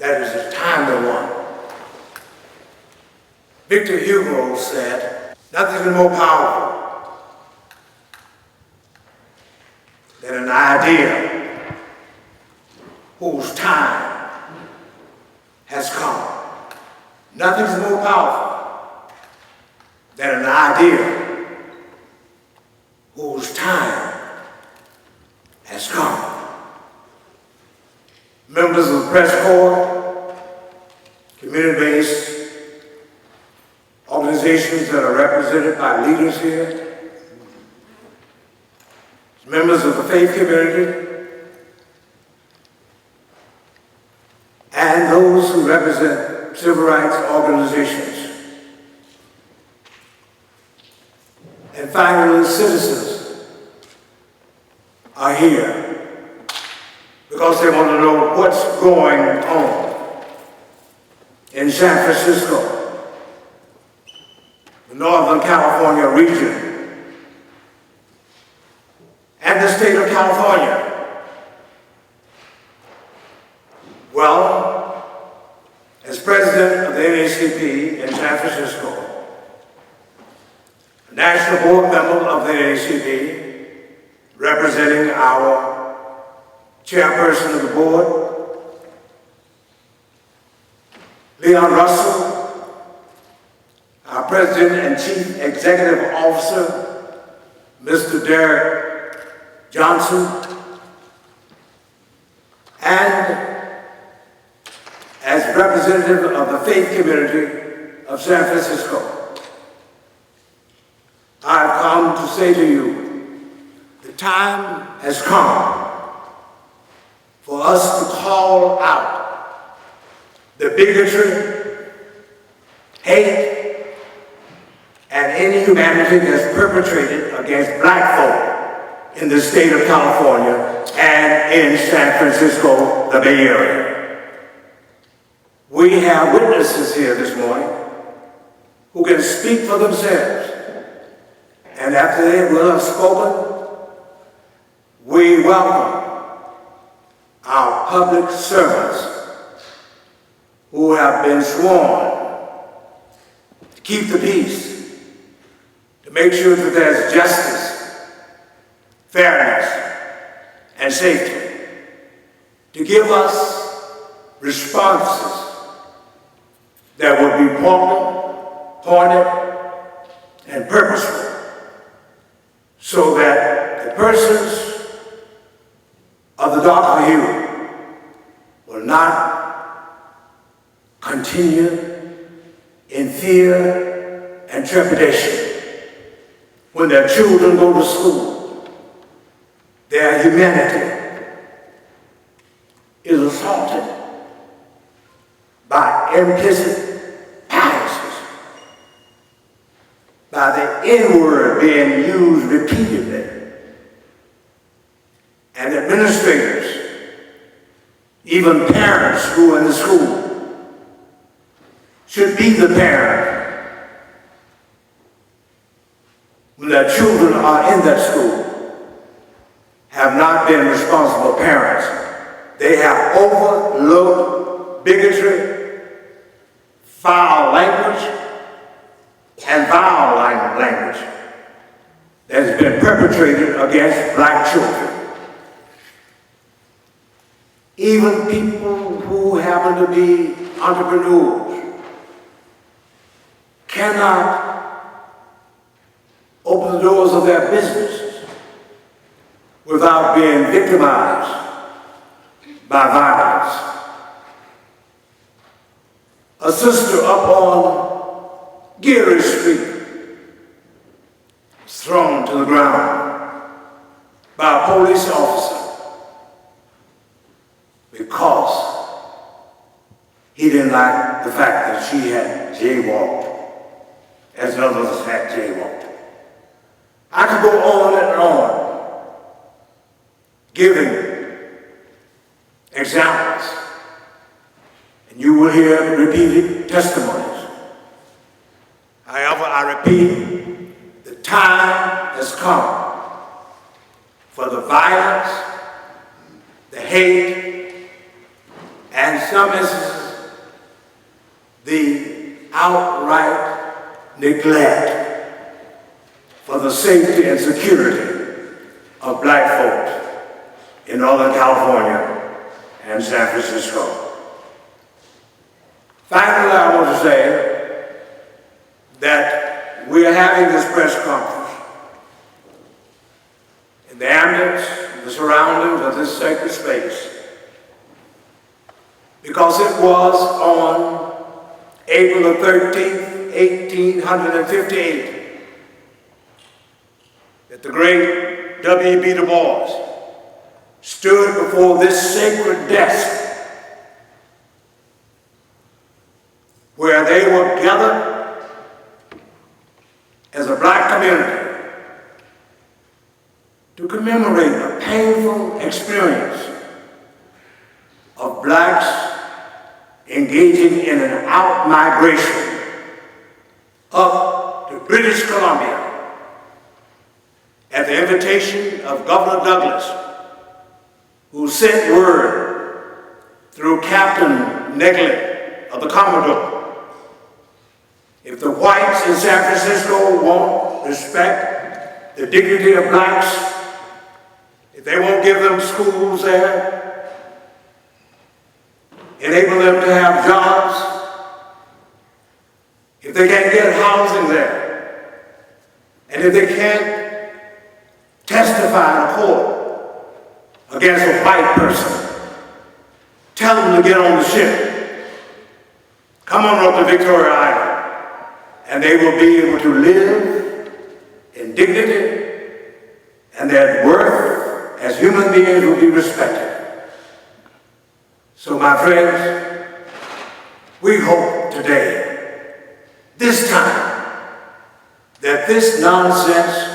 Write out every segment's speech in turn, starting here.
that is a timely one. Victor Hugo said, "Nothing is more powerful than an idea whose time has come." Nothing is more powerful than an idea whose time has come. Members of the press corps, community-based organizations that are represented by leaders here, members of the faith community, and those who represent civil rights organizations. And finally, citizens are here because they want to know what's going on in San Francisco, the Northern California region, and the state of California. Well, as president of the NAACP in San Francisco, a national board member of the NAACP, representing our chairperson of the board, Leon Russell, our president and chief executive officer, Mr. Derek Johnson, and as representative of the faith community of San Francisco, I've come to say to you, the time has come for us to call out the bigotry, hate, and inhumanity that's perpetrated against black folk in the state of California and in San Francisco, the Bay Area. We have witnesses here this morning who can speak for themselves. And after they will have spoken, we welcome our public servants who have been sworn to keep the peace, to make sure that there's justice, fairness, and safety, to give us responses that will be pointed and purposeful, so that the persons of the darker hue will not continue in fear and trepidation when their children go to school. Their humanity is assaulted by implicit biases, by the N-word being used repeatedly. And administrators, even parents who are in the school, should be the parent when their children are in that school, have not been responsible parents. They have overlooked bigotry, foul language, and vile language that has been perpetrated against black children. Even people who happen to be entrepreneurs cannot open the doors of their businesses without being victimized by violence. A sister up on Geary Street was thrown to the ground by a police officer because he didn't like the fact that she had jaywalked as others had jaywalked. I could go on and on giving examples, and you will hear repeated testimonies. However, I repeat, the time has come for the violence, the hate, and some instances neglect for the safety and security of black folks in Northern California and San Francisco. Finally, I want to say that we are having this press conference in the ambience, the surroundings of this sacred space, because it was on April the 13th, 1858, that the great W.B. Du Bois stood before this sacred desk where they were gathered as a black community to commemorate a painful experience of blacks engaging in an out-migration up to British Columbia at the invitation of Governor Douglas, who sent word through Captain Negley of the Commodore. If the whites in San Francisco won't respect the dignity of blacks, if they won't give them schools there, enable them to have jobs, if they can't get housing there, and if they can't testify in court against a white person, tell them to get on the ship, come on up to Victoria Island, and they will be able to live in dignity, and their worth as human beings will be respected. So my friends, we hope today, this time, that this nonsense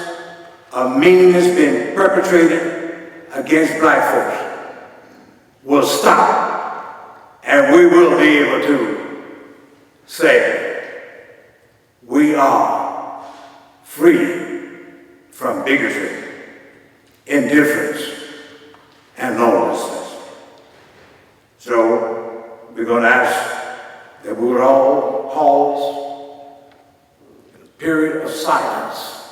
of meanness being perpetrated against black folks will stop, and we will be able to say, we are free from bigotry, indifference, and lawlessness. So we're going to ask that we would all pause in a period of silence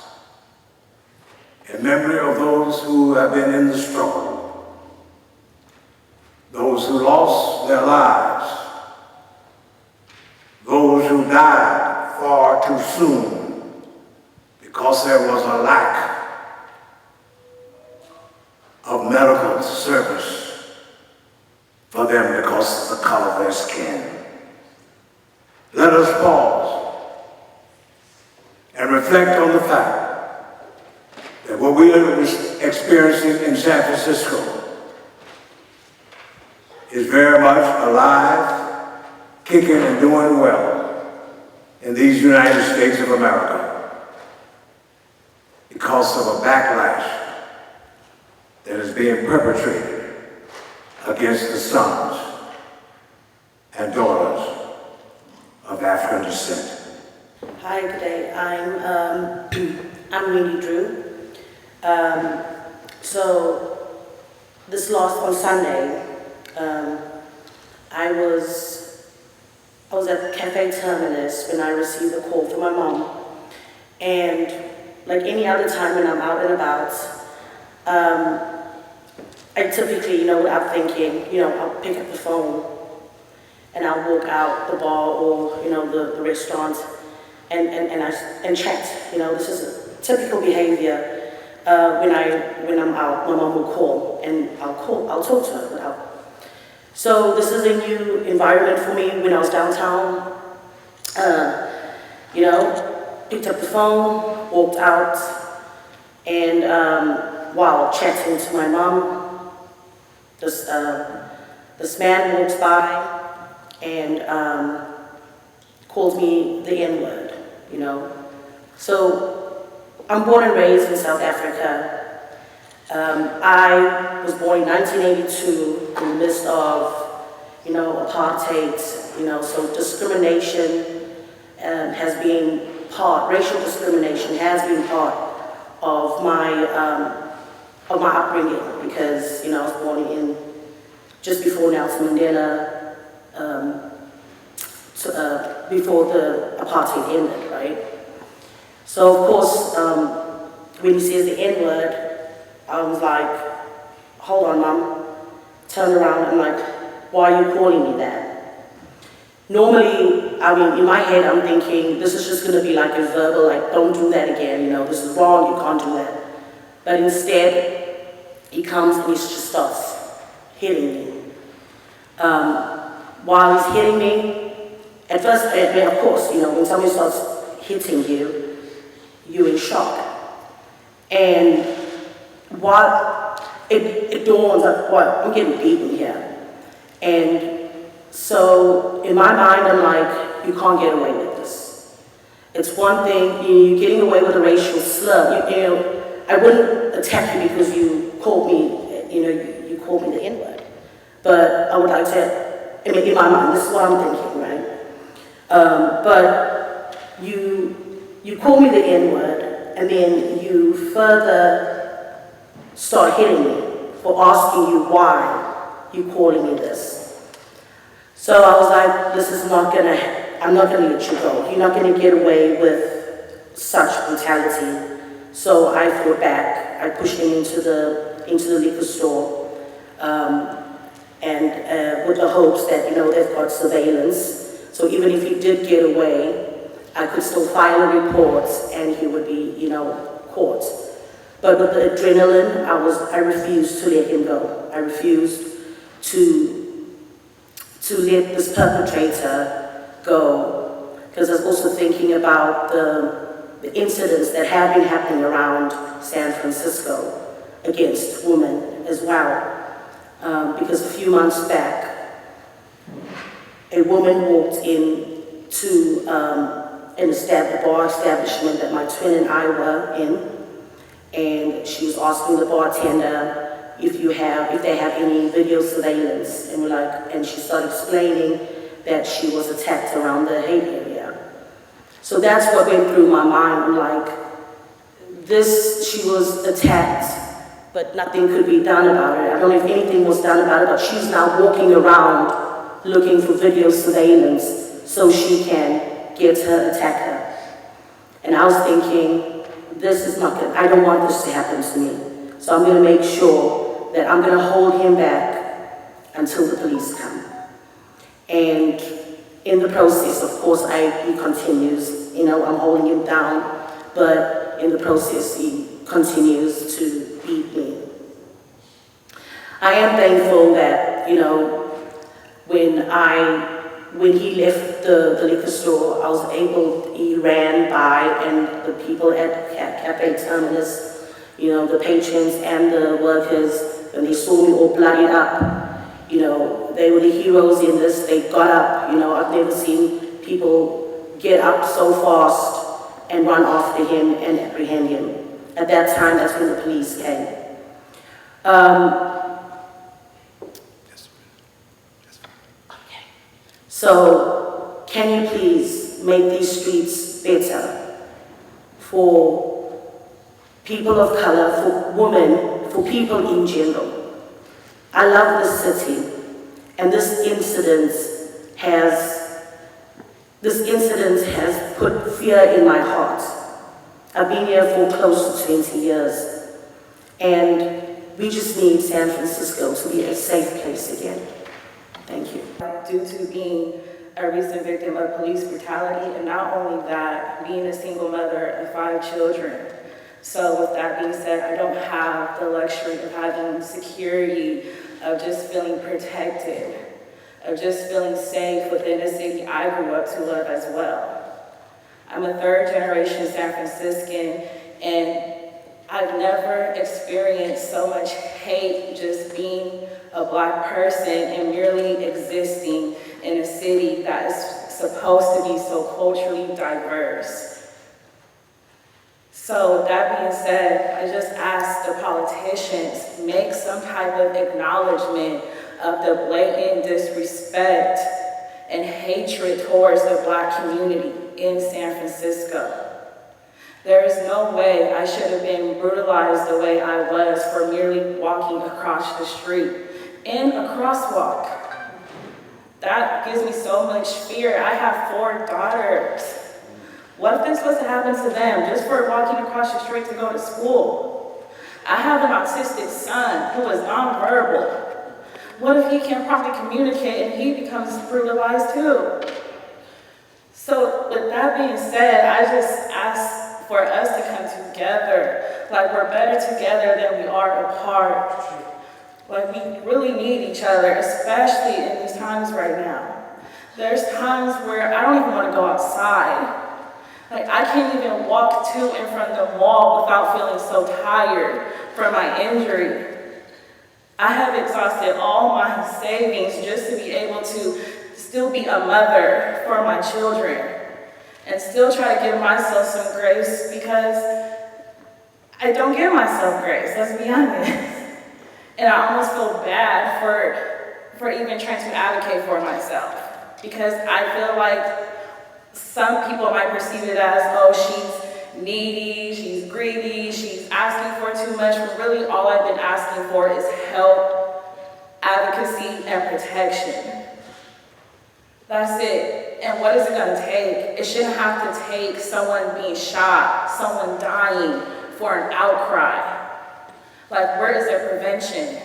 in memory of those who have been in the struggle, those who lost their lives, those who died far too soon because there was a lack of medical service for them because of the color of their skin. Let us pause and reflect on the fact that what we are experiencing in San Francisco is very much alive, kicking and doing well in these United States of America because of a backlash that is being perpetrated against the sons and daughters of African descent. Hi, good day. I'm Wendy Drew. So this on Sunday, I was at Cafe Terminus when I received a call from my mom, and like any other time when I'm out and about, I typically, without thinking, I'll pick up the phone and I'll walk out the bar or, the restaurant and chat. This is a typical behavior when I'm out. My mom will call and I'll talk to her. So this is a new environment for me. When I was downtown, picked up the phone, walked out, and while chatting to my mom, this man walks by and calls me the N-word, So I'm born and raised in South Africa. I was born in 1982 in the midst of, apartheid, so discrimination has been racial discrimination has been part of my upbringing because, I was born in just before Nelson Mandela, before the apartheid ended, right? So of course, when he says the N-word, I was like, hold on, Mom. Turn around, I'm like, why are you calling me that? Normally, I mean, in my head, I'm thinking, this is just gonna be like a verbal, like, don't do that again, you know, this is wrong, you can't do that. But instead, he comes and he just starts hitting me. While he's hitting me, at first, I mean, of course, you know, when somebody starts hitting you, you're in shock. And while it dawns like, what, I'm getting beaten here. And so in my mind, I'm like, you can't get away with this. It's one thing, you're getting away with a racial slur. You know, I wouldn't attack you because you called me, you know, you called me the N-word. But I would like to, I mean, in my mind, this is what I'm thinking, right? But you call me the N-word, and then you further start hitting me for asking you why you calling me this. So I was like, this is not gonna, I'm not gonna let you go. You're not gonna get away with such brutality. So I fought back. I pushed him into the liquor store, and with the hopes that, you know, they've got surveillance. So even if he did get away, I could still file a report and he would be, you know, caught. But with the adrenaline, I refused to let him go. I refused to let this perpetrator go, because I was also thinking about the incidents that have been happening around San Francisco against women as well. Because a few months back, a woman walked in to a bar establishment that my twin and I were in, and she was asking the bartender if they have any video surveillance, and she started explaining that she was attacked around the Hague area. So that's what went through my mind. I'm like, she was attacked, but nothing could be done about it. I don't know if anything was done about it, but she's now walking around looking for video surveillance so she can get her attacker. And I was thinking, this is not good. I don't want this to happen to me. So I'm going to make sure that I'm going to hold him back until the police come. And in the process, of course, he continues. You know, I'm holding him down, but in the process, he continues to beat me. I am thankful that, you know, when he left the liquor store, he ran by, and the people at Cafe Terminus, you know, the patrons and the workers, when they saw me all bloodied up, you know, they were the heroes in this. They got up, you know, I've never seen people get up so fast and run after him and apprehend him. At that time, that's when the police came. So, can you please make these streets better for people of color, for women, for people in general? I love this city, and this incident has put fear in my heart. I've been here for close to 20 years, and we just need San Francisco to be a safe place again. Thank you. Due to being a recent victim of police brutality, and not only that, being a single mother of 5 children. So with that being said, I don't have the luxury of having security, of just feeling protected, of just feeling safe within a city I grew up to love as well. I'm a 3rd-generation San Franciscan, and I've never experienced so much hate just being a Black person and merely existing in a city that is supposed to be so culturally diverse. So that being said, I just ask the politicians, make some type of acknowledgement of the blatant disrespect and hatred towards the Black community in San Francisco. There is no way I should have been brutalized the way I was for merely walking across the street in a crosswalk. That gives me so much fear. I have 4 daughters. What if this was to happen to them just for walking across the street to go to school? I have an autistic son who is nonverbal. What if he can't properly communicate and he becomes brutalized too? So with that being said, I just ask for us to come together. Like, we're better together than we are apart. Like, we really need each other, especially in these times right now. There's times where I don't even want to go outside. Like, I can't even walk to and from the mall without feeling so tired from my injury. I have exhausted all my savings just to be able to still be a mother for my children and still try to give myself some grace, because I don't give myself grace, let's be honest. And I almost feel bad for even trying to advocate for myself, because I feel like some people might perceive it as, oh, she's needy, she's greedy, she's asking for too much, when really all I've been asking for is help, advocacy, and protection. That's it. And what is it going to take? It shouldn't have to take someone being shot, someone dying for an outcry. Like, where is their prevention?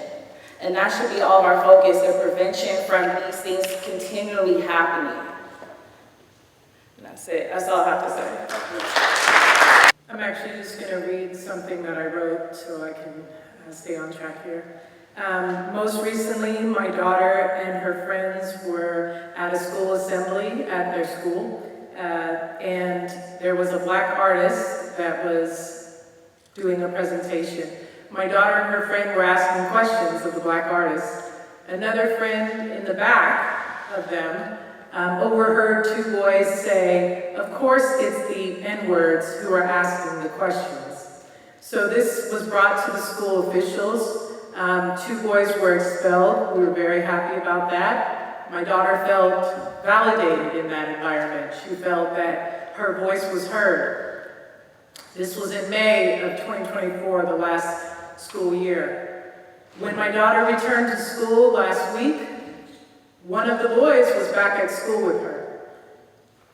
And that should be all of our focus, the prevention from these things continually happening. And that's it. That's all I have to say. I'm actually just going to read something that I wrote so I can stay on track here. Most recently, my daughter and her friends were at a school assembly at their school, and there was a Black artist that was doing a presentation. My daughter and her friend were asking questions of the Black artist. Another friend in the back of them overheard two boys say, "Of course it's the N-words who are asking the questions." So this was brought to the school officials. Two boys were expelled. We were very happy about that. My daughter felt validated in that environment. She felt that her voice was heard. This was in May of 2024, the last school year. When my daughter returned to school last week, one of the boys was back at school with her.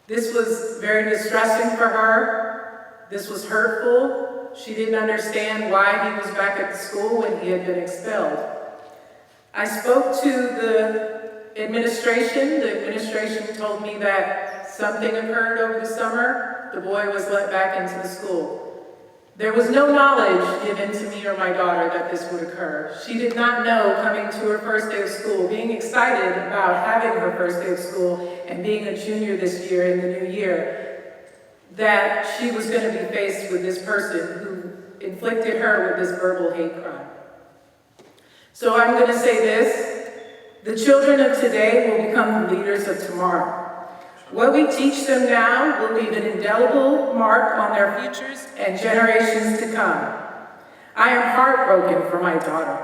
This was very distressing for her. This was hurtful. She didn't understand why he was back at the school when he had been expelled. I spoke to the administration. The administration told me that something occurred over the summer. The boy was let back into the school. There was no knowledge given to me or my daughter that this would occur. She did not know, coming to her first day of school, being excited about having her first day of school and being a junior this year in the new year, that she was going to be faced with this person who inflicted her with this verbal hate crime. So I'm going to say this: the children of today will become the leaders of tomorrow. What we teach them now will leave an indelible mark on their futures and generations to come. I am heartbroken for my daughter.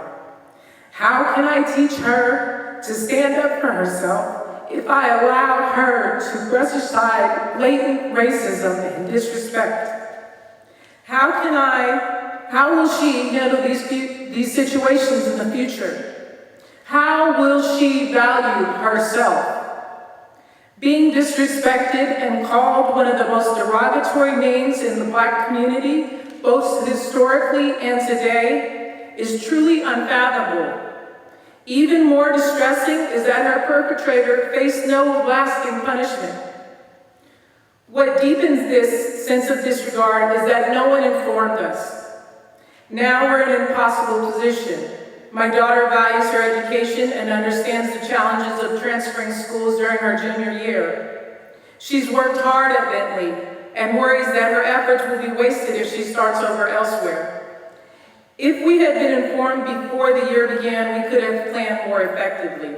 How can I teach her to stand up for herself if I allow her to brush aside blatant racism and disrespect? How will she handle these situations in the future? How will she value herself? Being disrespected and called one of the most derogatory names in the Black community, both historically and today, is truly unfathomable. Even more distressing is that her perpetrator faced no lasting punishment. What deepens this sense of disregard is that no one informed us. Now we're in an impossible position. My daughter values her education and understands the challenges of transferring schools during her junior year. She's worked hard at Bentley and worries that her efforts will be wasted if she starts over elsewhere. If we had been informed before the year began, we could have planned more effectively.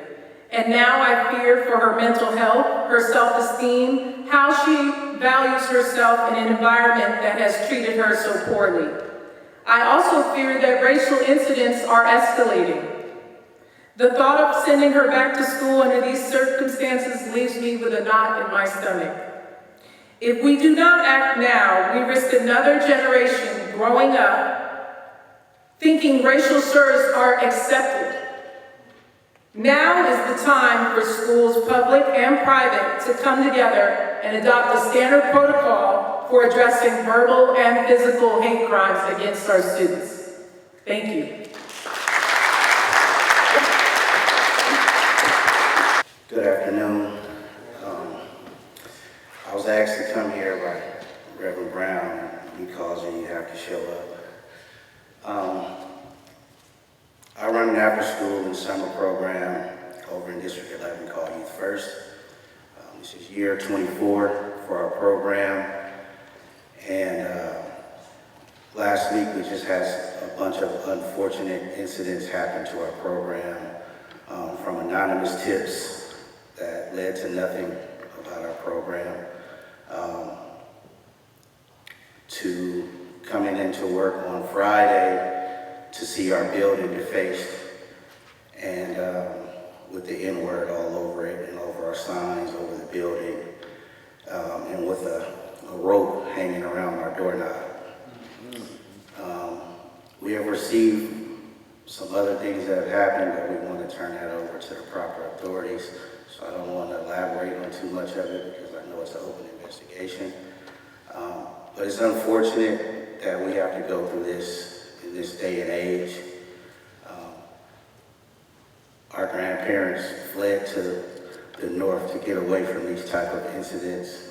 And now I fear for her mental health, her self-esteem, how she values herself in an environment that has treated her so poorly. I also fear that racial incidents are escalating. The thought of sending her back to school under these circumstances leaves me with a knot in my stomach. If we do not act now, we risk another generation growing up thinking racial slurs are accepted. Now is the time for schools, public and private, to come together and adopt a standard protocol for addressing verbal and physical hate crimes against our students. Thank you. Good afternoon. I was asked to come here by Reverend Brown. He calls you, you have to show up. I run an after-school and summer program over in District 11 called Youth First. This is year 24 for our program. And last week we just had a bunch of unfortunate incidents happen to our program, from anonymous tips that led to nothing about our program, to coming into work on Friday to see our building defaced and with the N-word all over it and over our signs over the building, and with a rope hanging around our doorknob. We have received some other things that have happened, but we want to turn that over to the proper authorities. So I don't want to elaborate on too much of it because I know it's an open investigation. But it's unfortunate that we have to go through this in this day and age. Our grandparents fled to the north to get away from these type of incidents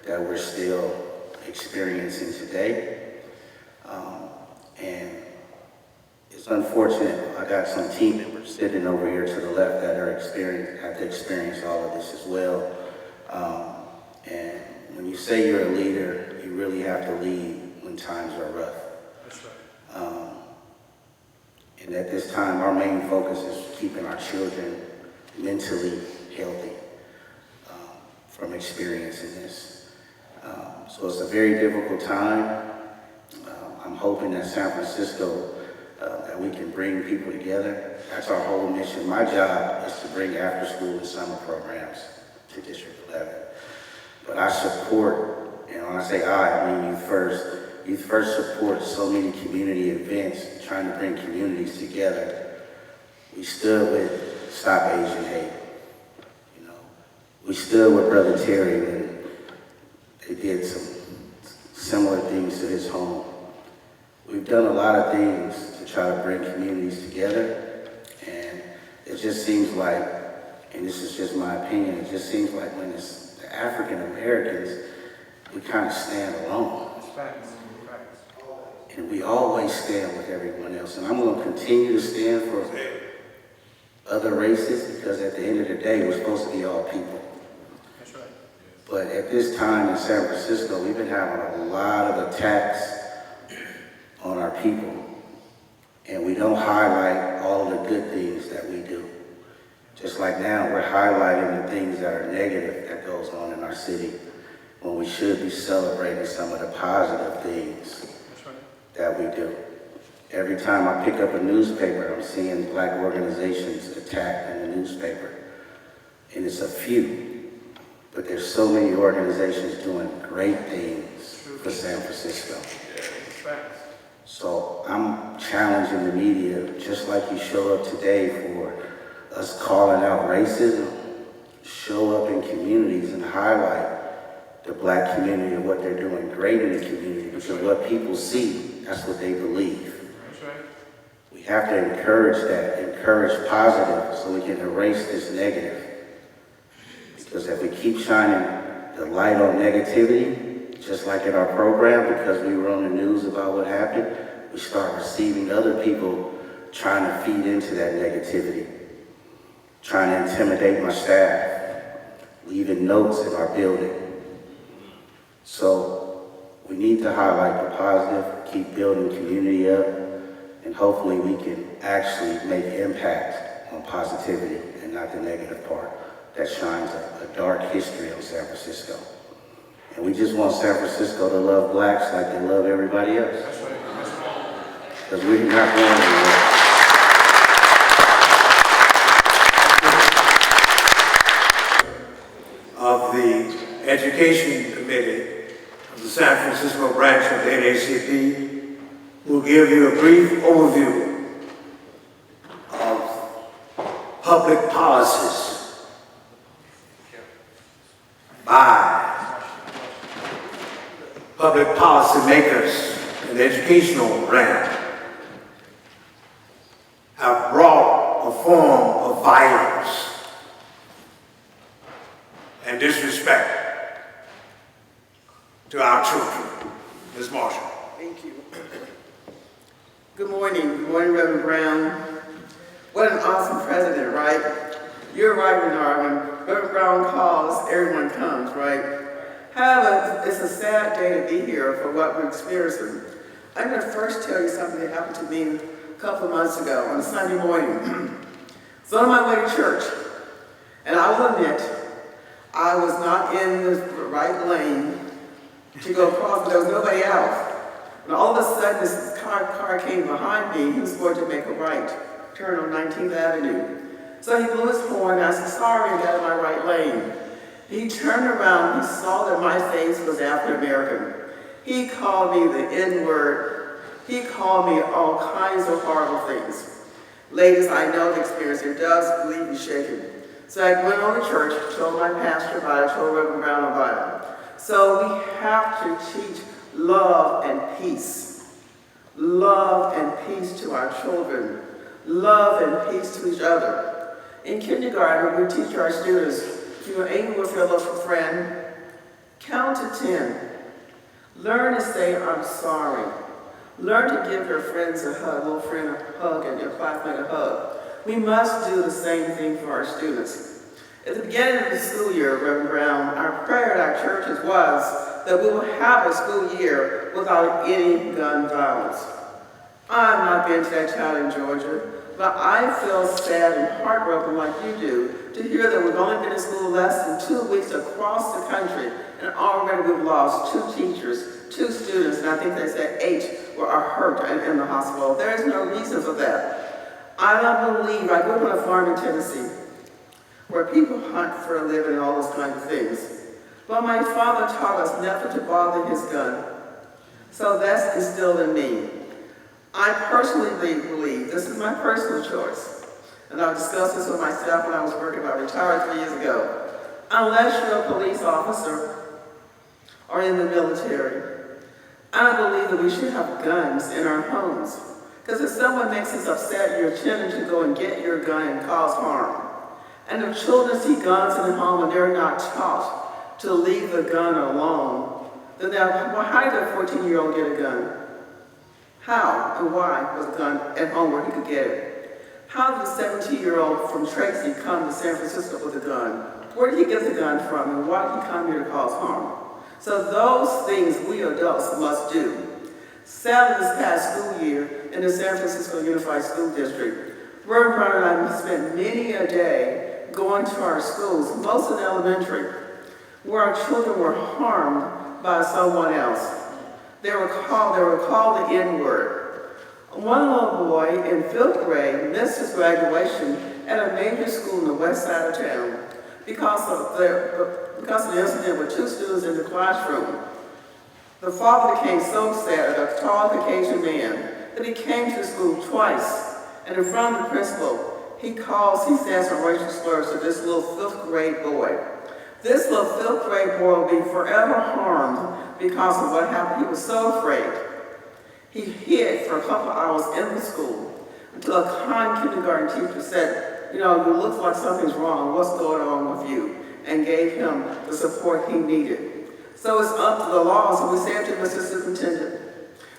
that we're still experiencing today. And it's unfortunate. I got some team members sitting over here to the left that have experienced all of this as well. And when you say you're a leader, you really have to lead when times are rough. That's right. And at this time, our main focus is keeping our children mentally healthy from experiencing this. So it's a very difficult time. I'm hoping that San Francisco, that we can bring people together. That's our whole mission. My job is to bring after-school and summer programs to District 11. But I support, and when I say I mean Youth First. Youth First supports so many community events, trying to bring communities together. We stood with Stop Asian Hate. You know, we stood with Brother Terry when they did some similar things to his home. We've done a lot of things to try to bring communities together, and it just seems like, and this is just my opinion, it just seems like when it's the African Americans, we kind of stand alone. And we always stand with everyone else. And I'm going to continue to stand for other races because at the end of the day, we're supposed to be all people. That's right. But at this time in San Francisco, we've been having a lot of attacks on our people. And we don't highlight all of the good things that we do. Just like now, we're highlighting the things that are negative that goes on in our city when we should be celebrating some of the positive things that we do. Every time I pick up a newspaper, I'm seeing black organizations attacked in the newspaper. And it's a few, but there's so many organizations doing great things for San Francisco. So I'm challenging the media, just like you show up today for us calling out racism, show up in communities and highlight the black community and what they're doing great in the community, because what people see, that's what they believe. That's right. We have to encourage that, encourage positive so we can erase this negative. Because if we keep shining the light on negativity, just like in our program, because we were on the news about what happened, we start receiving other people trying to feed into that negativity, trying to intimidate my staff, leaving notes in our building. So we need to highlight the positive, keep building community up, and hopefully we can actually make impact on positivity and not the negative part that shines a dark history on San Francisco. And we just want San Francisco to love blacks like they love everybody else. That's right. Because we're not going anywhere. Of the Education Committee of the San Francisco branch of the NAACP will give you a brief overview of public policies by public policy makers in the educational realm have brought a form of violence and disrespect to our children. Ms. Marshall. Thank you. Good morning. Good morning, Reverend Brown. What an awesome president, right? You're right, Renard. When Reverend Brown calls, everyone comes, right? However, it's a sad day to be here for what we're experiencing. I'm going to first tell you something that happened to me a couple of months ago on a Sunday morning. So on my way to church, and I will admit, I was not in the right lane to go across, but there was nobody else. And all of a sudden, this car came behind me. He was going to make a right turn on 19th Avenue. So he blew his horn, and I said, sorry, I got in my right lane. He turned around, he saw that my face was African-American. He called me the N-word. He called me all kinds of horrible things. Ladies, I know the experience. It does leave you shaken. So I went on to church, told my pastor about it, told Reverend Brown about it. So we have to teach love and peace. Love and peace to our children. Love and peace to each other. In kindergarten, we teach our students, if you're angry with your local friend, count to 10. Learn to say, I'm sorry. Learn to give your friends a hug, little friend a hug, and your classmate a hug. We must do the same thing for our students. At the beginning of the school year, Reverend Brown, our prayer at our churches was that we will have a school year without any gun violence. I've not been to that child in Georgia, but I feel sad and heartbroken like you do to hear that we've only been in school less than 2 weeks across the country, and already we've lost 2 teachers, 2 students, and I think they said 8 are hurt and in the hospital. There is no reason for that. I don't believe, I grew up on a farm in Tennessee, where people hunt for a living and all those kinds of things. But my father taught us never to bother his gun. So that's instilled in me. I personally believe, this is my personal choice, and I've discussed this with myself when I was working, I retired 3 years ago. Unless you're a police officer or in the military, I believe that we should have guns in our homes. Because if someone makes us upset, you're tempted to go and get your gun and cause harm. And if children see guns in the home and they're not taught to leave the gun alone, then well, how did a 14-year-old get a gun? How and why was a gun at home where he could get it? How did a 17-year-old from Tracy come to San Francisco with a gun? Where did he get the gun from, and why did he come here to cause harm? So those things we adults must do. Sadly, this past school year in the San Francisco Unified School District, Reverend Brown and I spent many a day going to our schools, most in elementary, where our children were harmed by someone else. They were called the N-word. One little boy in 5th grade missed his graduation at a major school in the west side of town because of the incident with 2 students in the classroom. The father became so sad, a tall Caucasian man, that he came to the school twice, and in front of the principal, he says some racial slurs to this little 5th grade boy. This little 5th grade boy will be forever harmed because of what happened. He was so afraid. He hid for a couple hours in the school until a kind kindergarten teacher said, you know, it looks like something's wrong. What's going on with you? And gave him the support he needed. So it's up to the laws. And we said to Mr. Superintendent,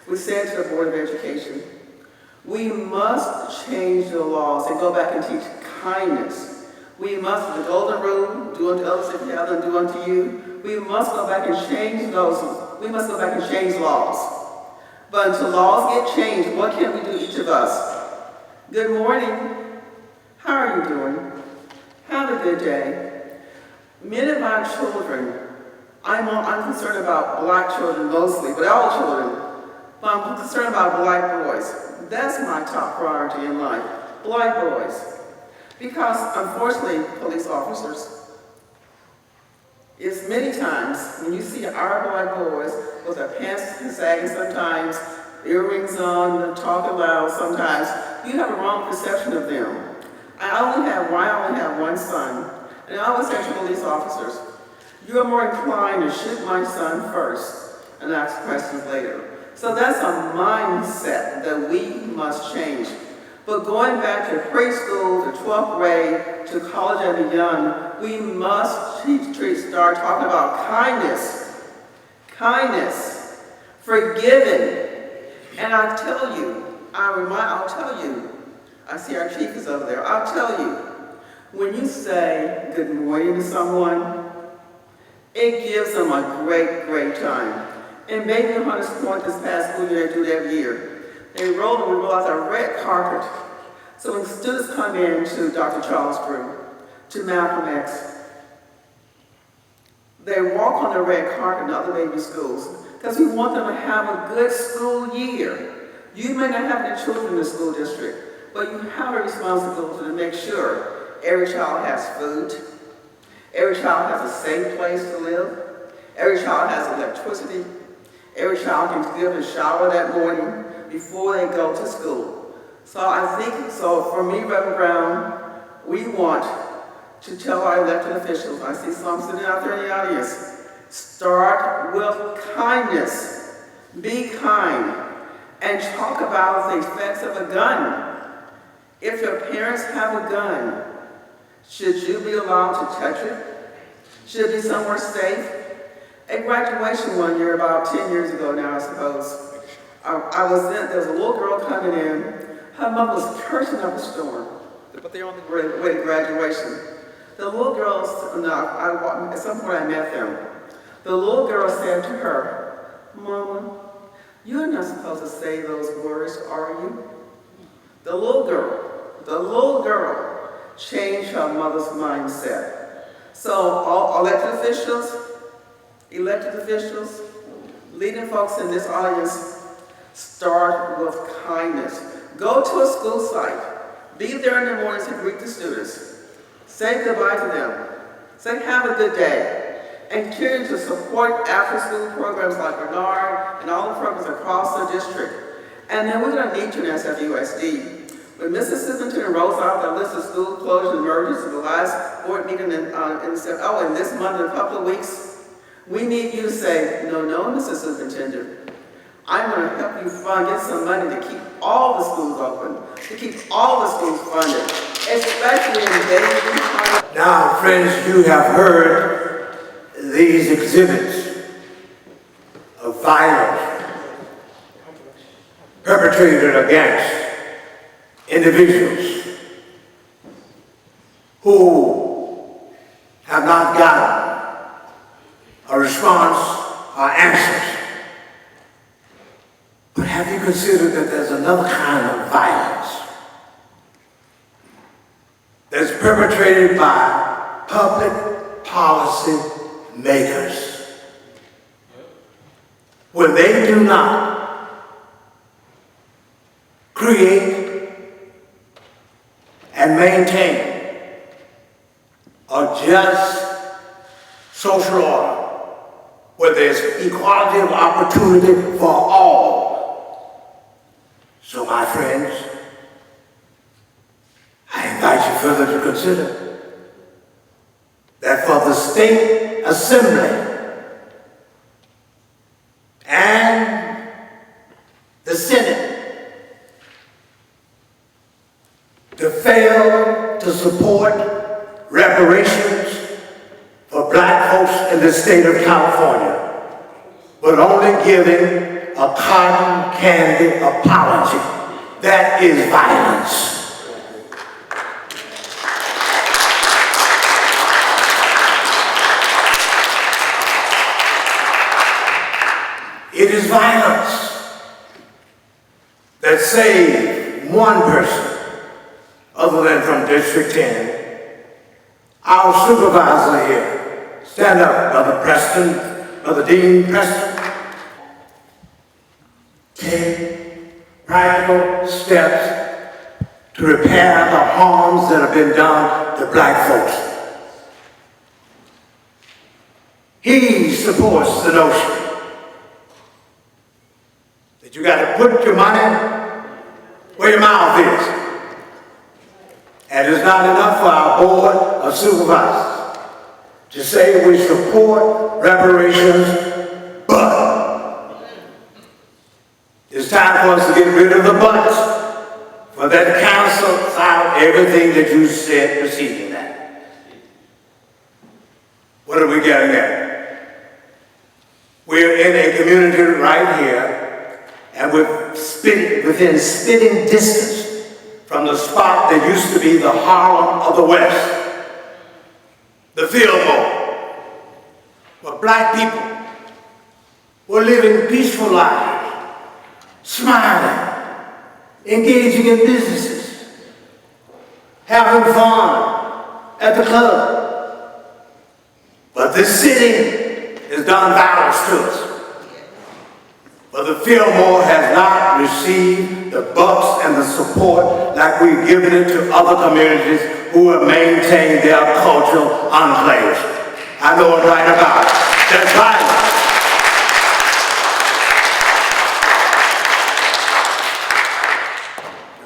we said to the Board of Education, we must change the laws and go back and teach kindness. We must, the golden rule, do unto others if you have them, do unto you. We must go back and change those. We must go back and change laws. But until laws get changed, what can we do, each of us? Good morning. How are you doing? Have a good day. Many of our children, I'm concerned about black children mostly, but all children, but I'm concerned about black boys. That's my top priority in life, black boys. Because unfortunately, police officers, it's many times when you see our black boys with their pants sagging sometimes, earrings on, talking loud sometimes, you have a wrong perception of them. I only have white son, and I always say to police officers, you are more inclined to shoot my son first and ask questions later. So that's a mindset that we must change. But going back to preschool, to 12th grade, to college and beyond, we must start talking about kindness, forgiving. And I'll tell you, I see our chief is over there, I'll tell you, when you say good morning to someone, it gives them a great time. And maybe in Hunters Point this past school year, they do it every year. We roll out a red carpet. So when students come in to Dr. Charles Brooke, to Malcolm X, they walk on the red carpet in other baby schools because we want them to have a good school year. You may not have any children in the school district, but you have a responsibility to make sure every child has food, every child has a safe place to live, every child has electricity, every child can get a shower that morning before they go to school. So for me, Reverend Brown, we want to tell our elected officials, I see some sitting out there in the audience, start with kindness. Be kind and talk about the effects of a gun. If your parents have a gun, should you be allowed to touch it? Should it be somewhere safe? At graduation one year, about 10 years ago now, I suppose, there was a little girl coming in. Her mother was cursing up a storm, but they're on the way to graduation. The little girl, at some point I met them. The little girl said to her, Mama, you're not supposed to say those words, are you? The little girl changed her mother's mindset. So all elected officials, leading folks in this audience, start with kindness. Go to a school site. Be there in the mornings to greet the students. Say goodbye to them. Say have a good day. And continue to support after-school programs like Bernard and all the programs across the district. And then we're going to need you in SFUSD. When Mrs. Superintendent rolls out that list of school closures and mergers in the last board meeting and this month in a couple of weeks, we need you to say, no, Mrs. Superintendent, I'm going to help you get some money to keep all the schools open, to keep all the schools funded, especially in baby. Now, friends, you have heard these exhibits of violence perpetrated against individuals who have not gotten a response or answers. But have you considered that there's another kind of violence that's perpetrated by public policy makers when they do not create and maintain a just social order where there's equality of opportunity for all. So my friends, I invite you further to consider that for the State Assembly and the Senate to fail to support reparations for black folks in the state of California, but only giving a cotton candy apology, that is violence. It is violence that saved one person, other than from District 10. Our supervisor here, stand up, Brother Preston, Brother Dean Preston. Take practical steps to repair the harms that have been done to black folks. He supports the notion that you got to put your money where your mouth is. And it's not enough for our Board of Supervisors to say we support reparations, but it's time for us to get rid of the buts, for that cancels out everything that you said preceding that. What are we getting at? We're in a community right here, and we're within spitting distance from the spot that used to be the Harlem of the West, the Fillmore, where black people were living peaceful lives, smiling, engaging in businesses, having fun at the club. But this city has done violence to us. But the Fillmore has not received the bucks and the support like we've given it to other communities who have maintained their cultural enclaves. I know it right about it. That's violence.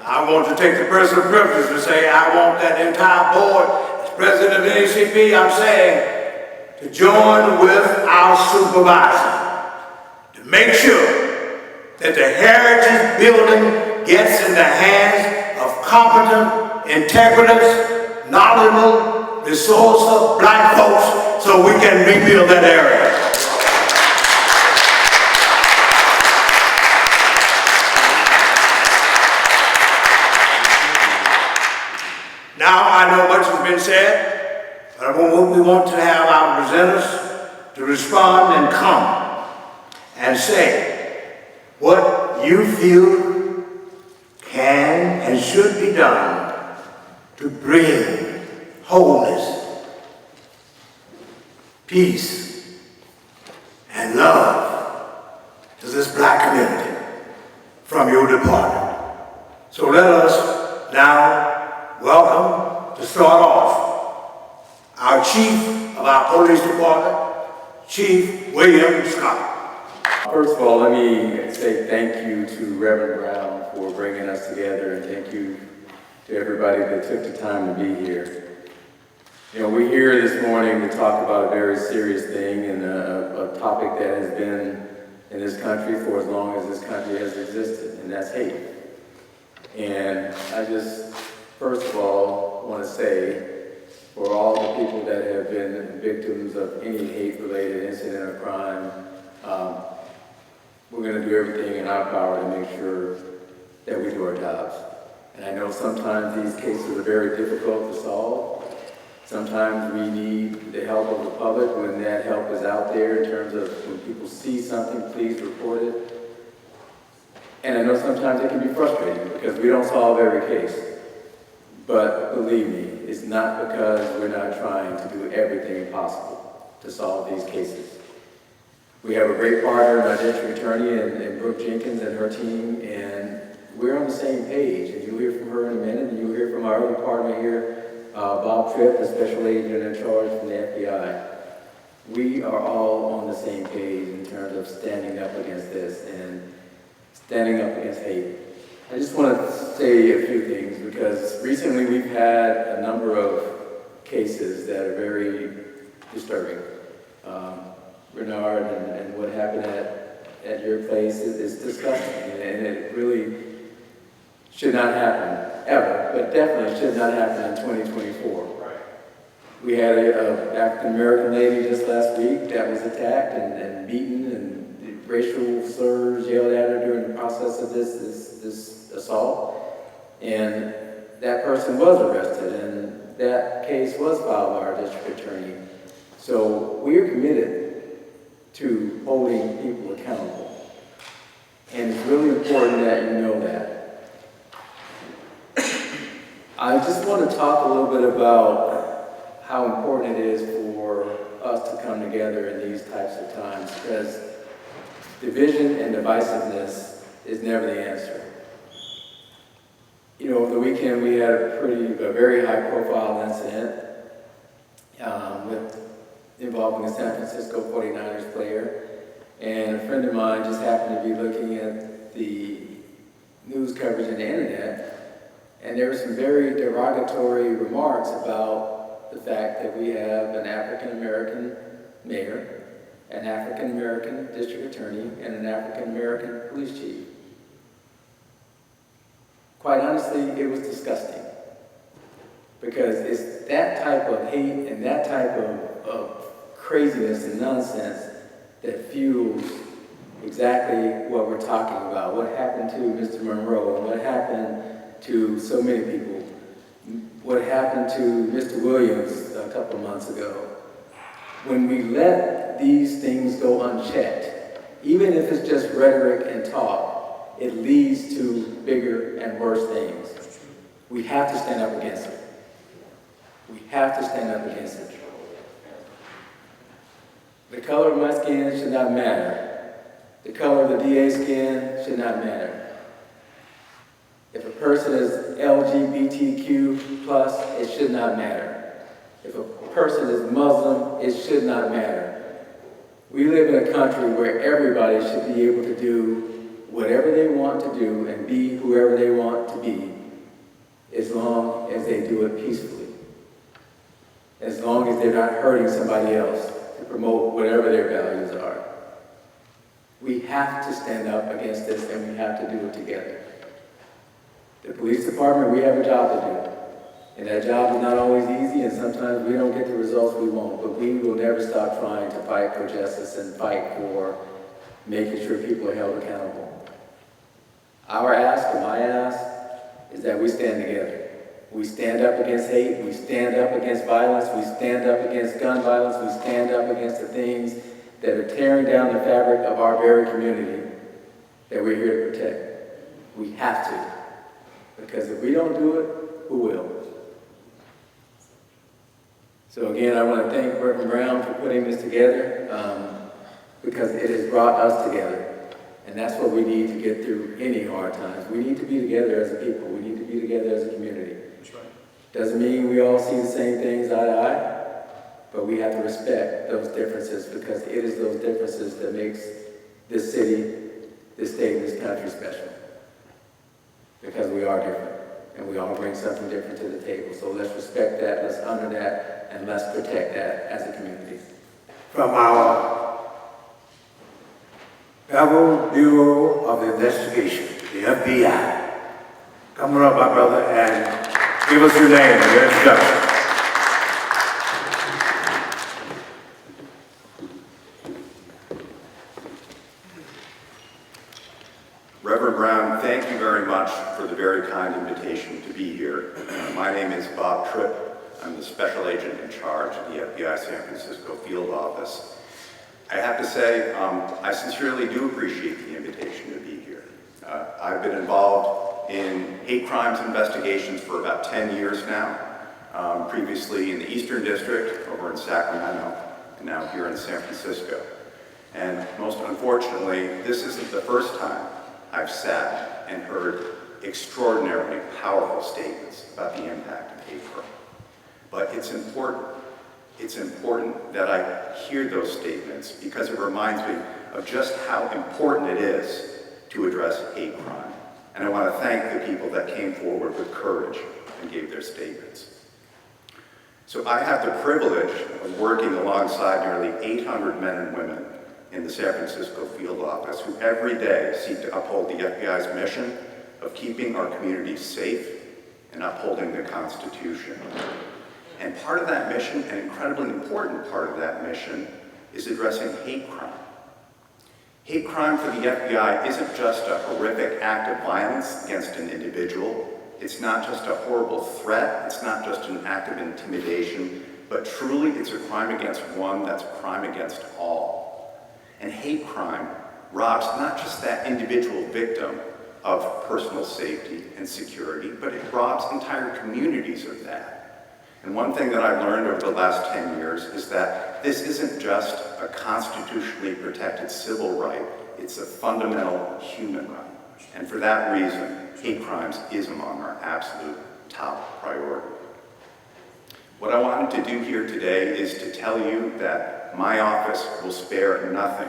I want to take the personal privilege to say I want that entire board, as president of the NAACP, I'm saying, to join with our supervisor to make sure that the Heritage Building gets in the hands of competent, integrative, knowledgeable, resourceful black folks so we can rebuild that area. Now I know much has been said, but we want to have our presenters to respond and come and say what you feel can and should be done to bring wholeness, peace, and love to this black community from your department. So let us now welcome, to start off, our Chief of our Police Department, Chief William Scott. First of all, let me say thank you to Reverend Brown for bringing us together, and thank you to everybody that took the time to be here. You know, we're here this morning to talk about a very serious thing and a topic that has been in this country for as long as this country has existed, and that's hate. And I just, first of all, want to say, for all the people that have been victims of any hate-related incident or crime, we're going to do everything in our power to make sure that we do our jobs. And I know sometimes these cases are very difficult to solve. Sometimes we need the help of the public when that help is out there in terms of when people see something, please report it. And I know sometimes it can be frustrating because we don't solve every case. But believe me, it's not because we're not trying to do everything possible to solve these cases. We have a great partner in our district attorney and Brooke Jenkins and her team, and we're on the same page. And you'll hear from her in a minute, and you'll hear from our other partner here, Bob Tripp, the special agent in charge from the FBI. We are all on the same page in terms of standing up against this and standing up against hate. I just want to say a few things because recently we've had a number of cases that are very disturbing. Bernard and what happened at your place is disgusting, and it really should not happen ever, but definitely should not happen in 2024. Right. We had an African-American lady just last week that was attacked and beaten and racial slurs yelled at her during the process of this assault, and that person was arrested, and that case was filed by our district attorney. So we're committed to holding people accountable, and it's really important that you know that. I just want to talk a little bit about how important it is for us to come together in these types of times, because division and divisiveness is never the answer. You know, over the weekend we had a very high-profile incident involving a San Francisco 49ers player, and a friend of mine just happened to be looking at the news coverage on the internet, And there were some very derogatory remarks about the fact that we have an African-American mayor, an African-American district attorney, and an African-American police chief. Quite honestly, it was disgusting. Because it's that type of hate and that type of craziness and nonsense that fuels exactly what we're talking about. What happened to Mr. Monroe, and what happened to so many people. What happened to Mr. Williams a couple months ago. When we let these things go unchecked, even if it's just rhetoric and talk, it leads to bigger and worse things. We have to stand up against it. We have to stand up against it. The color of my skin should not matter. The color of the DA's skin should not matter. If a person is LGBTQ+, it should not matter. If a person is Muslim, it should not matter. We live in a country where everybody should be able to do whatever they want to do and be whoever they want to be, as long as they do it peacefully. As long as they're not hurting somebody else to promote whatever their values are. We have to stand up against this, and we have to do it together. The police department, we have a job to do. And that job is not always easy, and sometimes we don't get the results we want, but we will never stop trying to fight for justice and fight for making sure people are held accountable. Our ask, and my ask, is that we stand together. We stand up against hate, we stand up against violence, we stand up against gun violence, we stand up against the things that are tearing down the fabric of our very community that we're here to protect. We have to. Because if we don't do it, who will? So again, I want to thank Reverend Brown for putting this together, because it has brought us together. And that's what we need to get through any hard times. We need to be together as a people. We need to be together as a community. That's right. Doesn't mean we all see the same things eye to eye, but we have to respect those differences, because it is those differences that makes this city, this state, and this country special. Because we are different, and we all bring something different to the table. So let's respect that, let's honor that, and let's protect that as a community. From our Federal Bureau of Investigation, the FBI. Come on up, my brother, and give us your name and your introduction. Reverend Brown, thank you very much for the very kind invitation to be here. My name is Bob Tripp. I'm the special agent in charge of the FBI San Francisco field office. I have to say, I sincerely do appreciate the invitation to be here. I've been involved in hate crimes investigations for about 10 years now, previously in the Eastern District over in Sacramento, and now here in San Francisco. And most unfortunately, this isn't the first time I've sat and heard extraordinarily powerful statements about the impact of hate crime. But it's important that I hear those statements, because it reminds me of just how important it is to address hate crime. And I want to thank the people that came forward with courage and gave their statements. So I have the privilege of working alongside nearly 800 men and women in the San Francisco field office who every day seek to uphold the FBI's mission of keeping our communities safe and upholding the Constitution. And part of that mission, an incredibly important part of that mission, is addressing hate crime. Hate crime for the FBI isn't just a horrific act of violence against an individual. It's not just a horrible threat. It's not just an act of intimidation, but truly it's a crime against one that's a crime against all. And hate crime robs not just that individual victim of personal safety and security, but it robs entire communities of that. And one thing that I've learned over the last 10 years is that this isn't just a constitutionally protected civil right, it's a fundamental human right. And for that reason, hate crimes is among our absolute top priority. What I wanted to do here today is to tell you that my office will spare nothing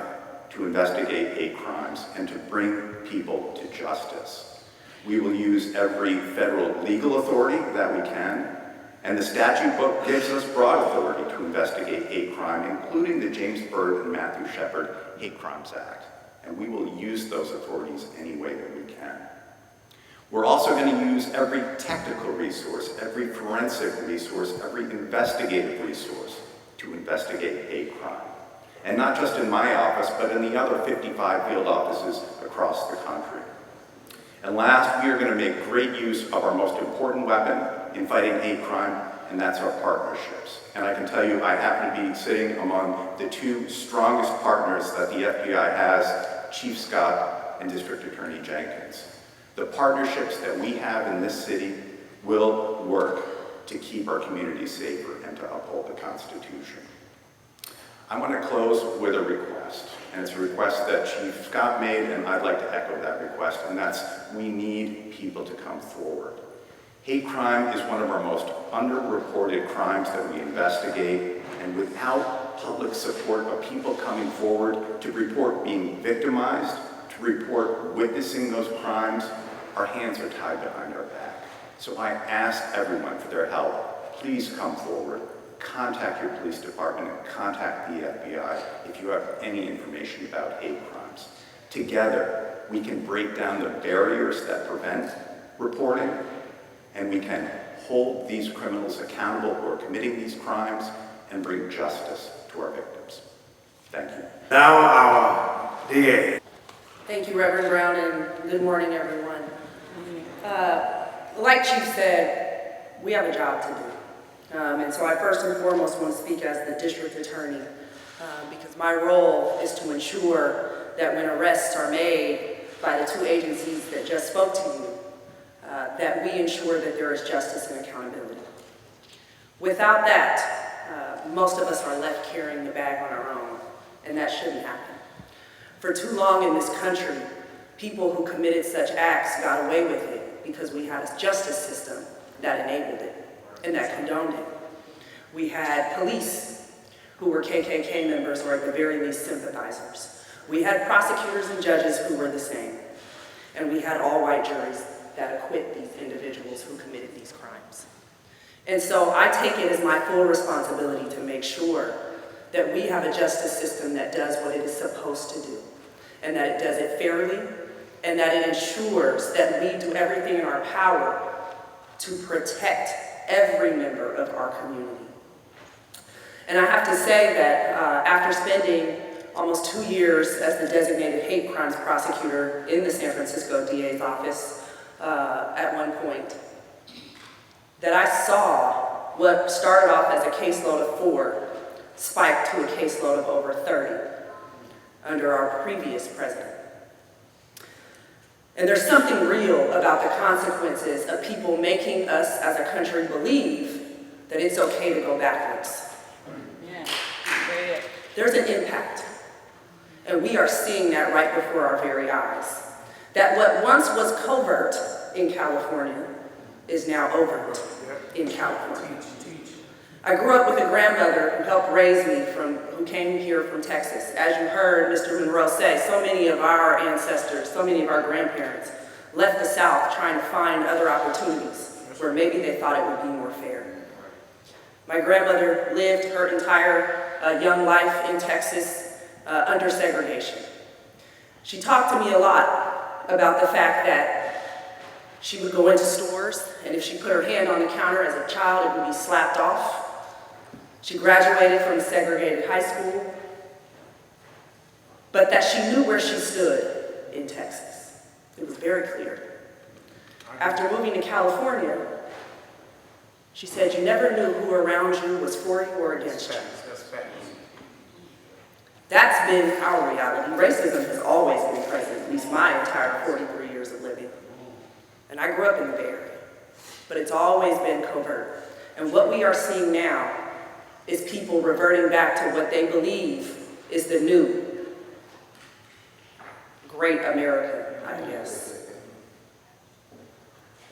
to investigate hate crimes and to bring people to justice. We will use every federal legal authority that we can, and the statute book gives us broad authority to investigate hate crime, including the James Byrd and Matthew Shepard Hate Crimes Act. And we will use those authorities any way that we can. We're also going to use every technical resource, every forensic resource, every investigative resource to investigate hate crime. And not just in my office, but in the other 55 field offices across the country. And last, we are going to make great use of our most important weapon in fighting hate crime, and that's our partnerships. And I can tell you, I happen to be sitting among the two strongest partners that the FBI has, Chief Scott and District Attorney Jenkins. The partnerships that we have in this city will work to keep our communities safer and to uphold the Constitution. I want to close with a request, and it's a request that Chief Scott made, and I'd like to echo that request, and that's we need people to come forward. Hate crime is one of our most underreported crimes that we investigate, and without public support of people coming forward to report being victimized, to report witnessing those crimes, our hands are tied behind our back. So I ask everyone for their help. Please come forward. Contact your police department and contact the FBI if you have any information about hate crimes. Together, we can break down the barriers that prevent reporting, and we can hold these criminals accountable who are committing these crimes and bring justice to our victims. Thank you. Now our DA. Thank you, Reverend Brown, and good morning, everyone. Like Chief said, we have a job to do. And so I first and foremost want to speak as the district attorney because my role is to ensure that when arrests are made by the two agencies that just spoke to you, that we ensure that there is justice and accountability. Without that, most of us are left carrying the bag on our own, and that shouldn't happen. For too long in this country, people who committed such acts got away with it because we had a justice system that enabled it and that condoned it. We had police who were KKK members or at the very least sympathizers. We had prosecutors and judges who were the same. And we had all-white juries that acquit these individuals who committed these crimes. And so I take it as my full responsibility to make sure that we have a justice system that does what it is supposed to do, and that it does it fairly, and that it ensures that we do everything in our power to protect every member of our community. And I have to say that after spending almost 2 years as the designated hate crimes prosecutor in the San Francisco DA's office at one point, that I saw what started off as a caseload of 4 spiked to a caseload of over 30 under our previous president. And there's something real about the consequences of people making us as a country believe that it's okay to go backwards. Yeah. There's an impact, and we are seeing that right before our very eyes. That what once was covert in California is now overt in California. I grew up with a grandmother who helped raise me, who came here from Texas. As you heard Mr. Monroe say, so many of our ancestors, so many of our grandparents left the South trying to find other opportunities where maybe they thought it would be more fair. My grandmother lived her entire young life in Texas under segregation. She talked to me a lot about the fact that she would go into stores, and if she put her hand on the counter as a child, it would be slapped off. She graduated from a segregated high school, but that she knew where she stood in Texas. It was very clear. After moving to California, she said, you never knew who around you was for you or against you. That's been our reality. Racism has always been present, at least my entire 43 years of living. And I grew up in the Bay Area, but it's always been covert. And what we are seeing now is people reverting back to what they believe is the new great America, I guess.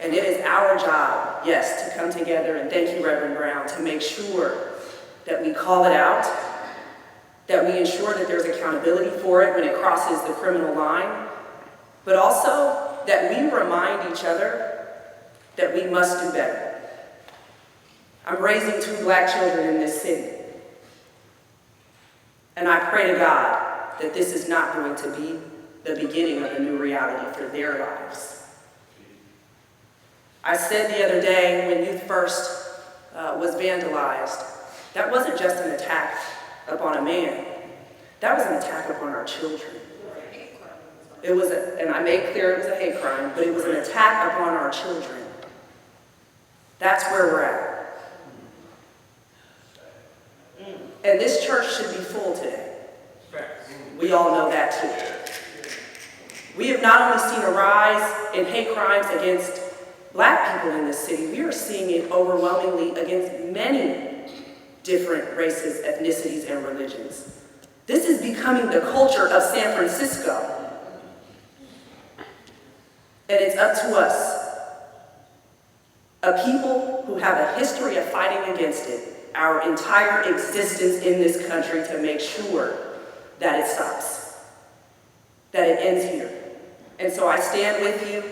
And it is our job, yes, to come together, and thank you, Reverend Brown, to make sure that we call it out, that we ensure that there's accountability for it when it crosses the criminal line, but also that we remind each other that we must do better. I'm raising 2 black children in this city. And I pray to God that this is not going to be the beginning of a new reality for their lives. I said the other day when Youth First was vandalized, that wasn't just an attack upon a man. That was an attack upon our children. It was, and I made clear it was a hate crime, but it was an attack upon our children. That's where we're at. And this church should be full today. We all know that too. We have not only seen a rise in hate crimes against black people in this city, we are seeing it overwhelmingly against many different races, ethnicities, and religions. This is becoming the culture of San Francisco. And it's up to us, a people who have a history of fighting against it, our entire existence in this country, to make sure that it stops, that it ends here. And so I stand with you.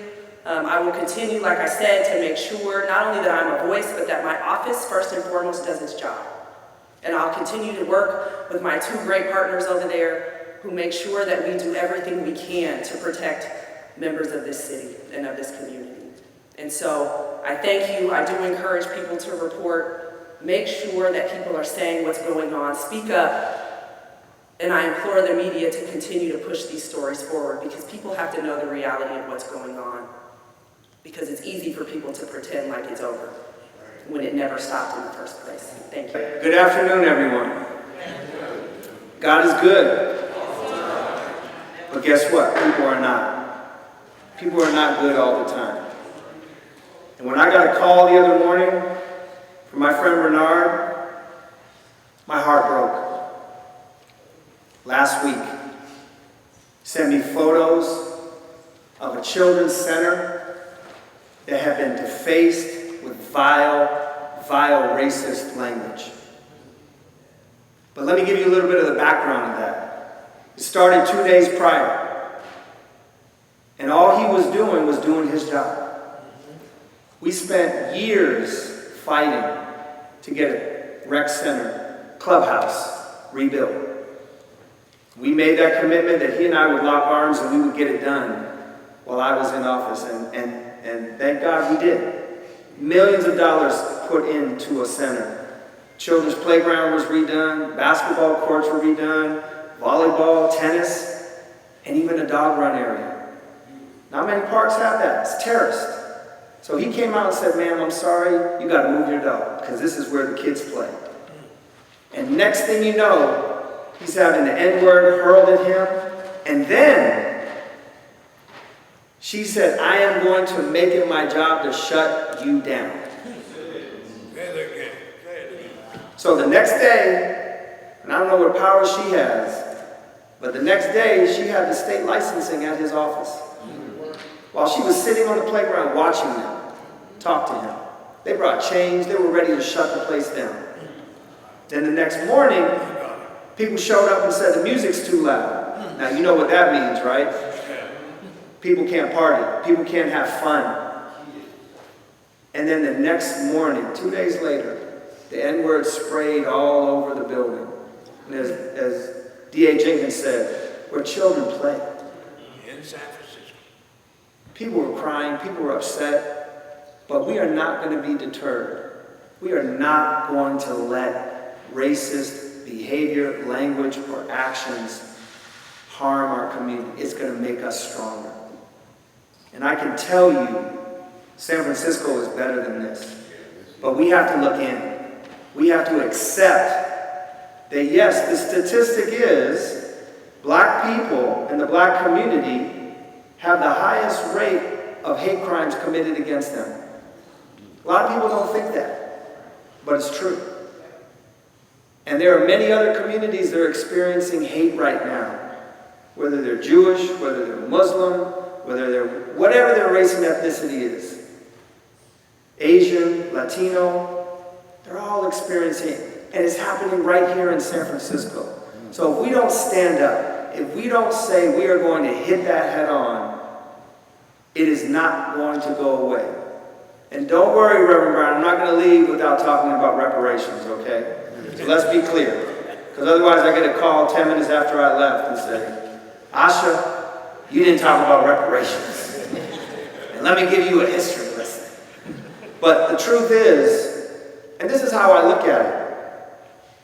I will continue, like I said, to make sure not only that I'm a voice, but that my office, first and foremost, does its job. And I'll continue to work with my 2 great partners over there who make sure that we do everything we can to protect members of this city and of this community. And so I thank you. I do encourage people to report. Make sure that people are saying what's going on. Speak up. And I implore the media to continue to push these stories forward, because people have to know the reality of what's going on. Because it's easy for people to pretend like it's over when it never stopped in the first place. Thank you. Good afternoon, everyone. God is good. But guess what? People are not. People are not good all the time. And when I got a call the other morning from my friend Bernard, my heart broke. Last week, sent me photos of a children's center that had been defaced with vile racist language. But let me give you a little bit of the background of that. It started 2 days prior. And all he was doing his job. We spent years fighting to get a rec center, clubhouse, rebuilt. We made that commitment that he and I would lock arms and we would get it done while I was in office, and thank God we did. Millions of dollars put into a center. Children's playground was redone, basketball courts were redone, volleyball, tennis, and even a dog run area. Not many parks have that. It's terraced. So he came out and said, "Ma'am, I'm sorry, you got to move your dog, because this is where the kids play." And next thing you know, he's having the N-word hurled at him. And then she said, "I am going to make it my job to shut you down." So the next day, and I don't know what power she has, but the next day she had the state licensing at his office. While she was sitting on the playground watching them talk to him. They brought chains, they were ready to shut the place down. Then the next morning, people showed up and said the music's too loud. Now you know what that means, right? People can't party, people can't have fun. And then the next morning, 2 days later, the N-word sprayed all over the building. And as D.A. Jenkins said, where children play. In San Francisco. People were crying, people were upset, but we are not going to be deterred. We are not going to let racist behavior, language, or actions harm our community. It's going to make us stronger. And I can tell you, San Francisco is better than this. But we have to look in. We have to accept that, yes, the statistic is black people in the black community have the highest rate of hate crimes committed against them. A lot of people don't think that, but it's true. And there are many other communities that are experiencing hate right now, whether they're Jewish, whether they're Muslim, whether they're whatever their race and ethnicity is. Asian, Latino, they're all experiencing it. And it's happening right here in San Francisco. So if we don't stand up, if we don't say we are going to hit that head on, It is not going to go away. And don't worry, Reverend Brown, I'm not going to leave without talking about reparations, okay? So let's be clear. Because otherwise I get a call 10 minutes after I left and say, Asha, you didn't talk about reparations. And let me give you a history lesson. But the truth is, and this is how I look at it,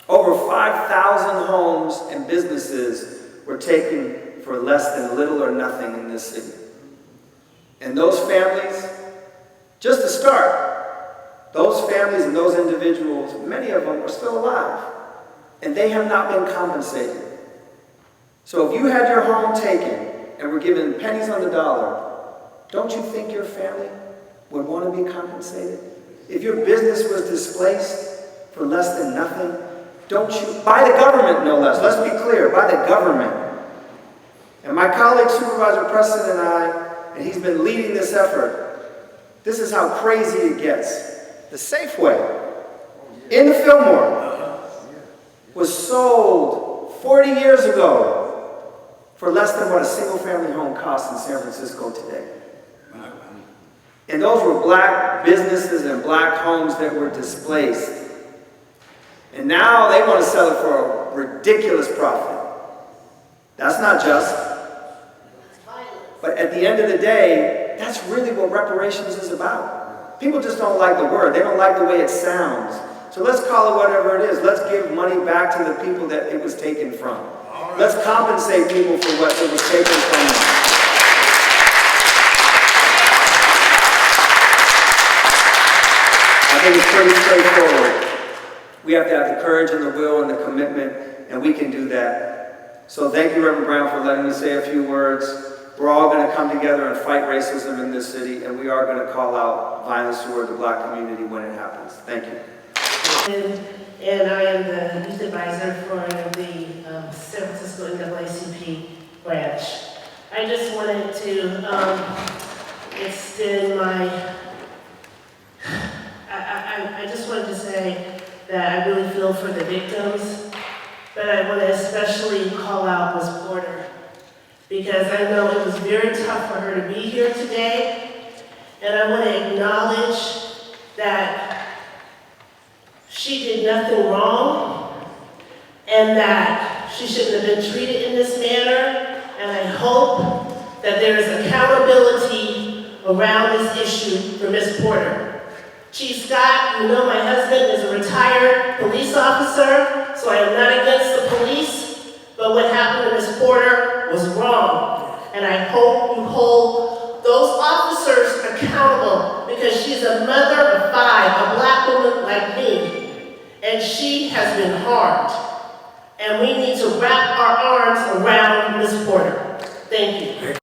over 5,000 homes and businesses were taken for less than little or nothing in this city. And those families, just to start, those families and those individuals, many of them are still alive, and they have not been compensated. So if you had your home taken and were given pennies on the dollar, don't you think your family would want to be compensated? If your business was displaced for less than nothing, don't you, by the government no less, let's be clear, by the government. And my colleague Supervisor Preston and I, and he's been leading this effort, this is how crazy it gets. The Safeway in the Fillmore was sold 40 years ago for less than what a single-family home costs in San Francisco today. And those were black businesses and black homes that were displaced. And now they want to sell it for a ridiculous profit. That's not just. But at the end of the day, that's really what reparations is about. People just don't like the word. They don't like the way it sounds. So let's call it whatever it is. Let's give money back to the people that it was taken from. Let's compensate people for what it was taken from them. I think it's pretty straightforward. We have to have the courage and the will and the commitment, and we can do that. So thank you, Reverend Brown, for letting me say a few words. We're all going to come together and fight racism in this city, and we are going to call out violence toward the black community when it happens. Thank you. And I am the youth advisor for the San Francisco NAACP branch. I just wanted to extend my, I just wanted to say that I really feel for the victims, but I want to especially call out Ms. Porter, because I know it was very tough for her to be here today, and I want to acknowledge that she did nothing wrong, and that she shouldn't have been treated in this manner, and I hope that there is accountability around this issue for Ms. Porter. Chief Scott, you know my husband is a retired police officer, so I am not against the police, but what happened to Ms. Porter was wrong, and I hope you hold those officers accountable, because she's a mother of 5, a black woman like me. And she has been harmed. And we need to wrap our arms around Ms. Porter. Thank you.